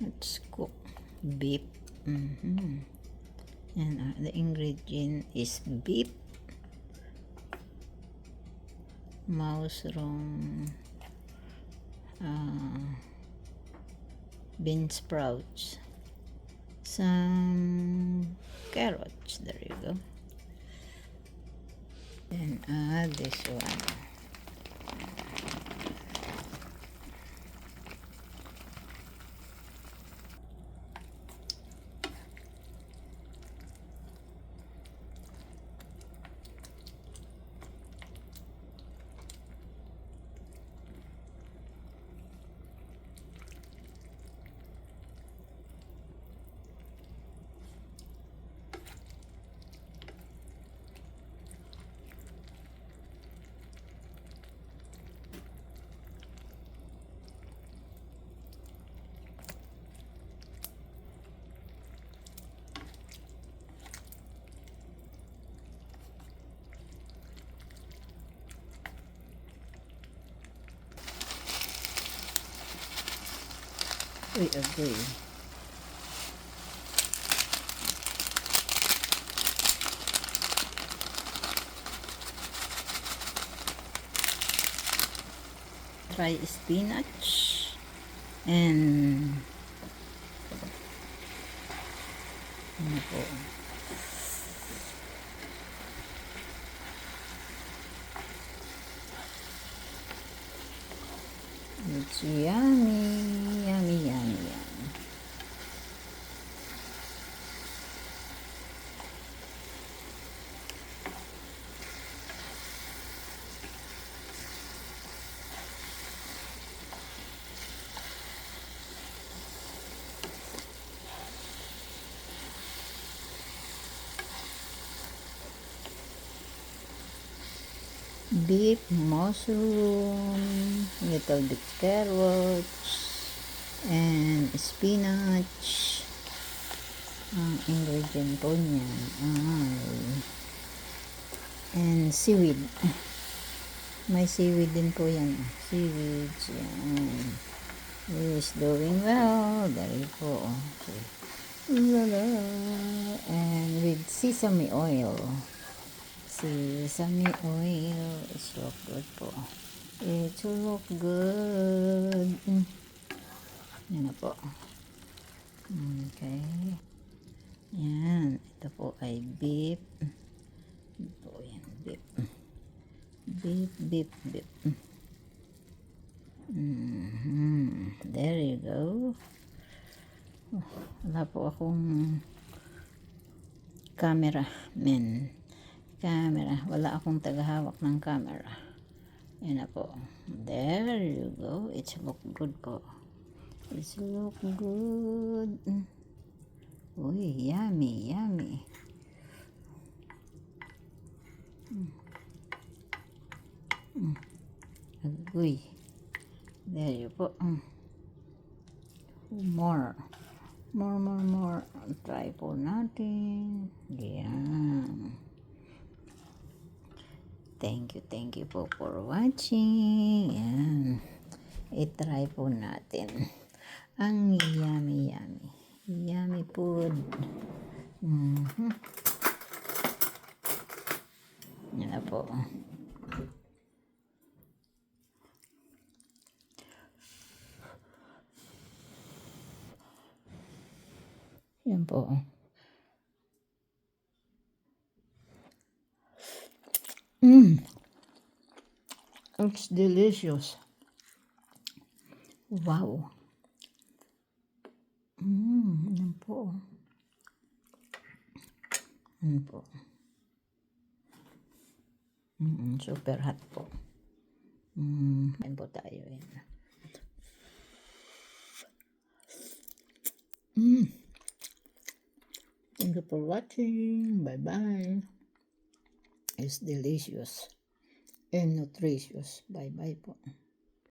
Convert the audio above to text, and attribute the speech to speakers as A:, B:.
A: Let's cook beef. And the ingredient is beef, mushroom, bean sprouts, some carrots. There you go. And add this one. We agree. Try spinach and ano po, it's yummy, yummy, yummy, yummy. Beef, mushroom, little bit carrots, and spinach. Ang ingredient po niya ay and seaweed. May seaweed din po yan. Seaweeds, yan. Is doing well. There you go. Okay. And with sesame oil. Sesame oil. It's look good po. It look good. Yan na po. Okay. Yan. Ito po ay beef. Ito yan. Beef. Beef. There you go. Wala po akong camera. Wala akong tagahawak ng camera. Yan na po. There you go. It's look good po. It's look good. Uy, yummy. Uy. There you go. More. Try po natin. Yan. Thank you po for watching. Yan. I-try po natin. Ang yummy food. Yan na po. Yan po. It's delicious. Wow. Yan po. Super hot po. Yan po tayo. Yan. Thank you for watching. Bye-bye. It's delicious and nutritious. Bye-bye po.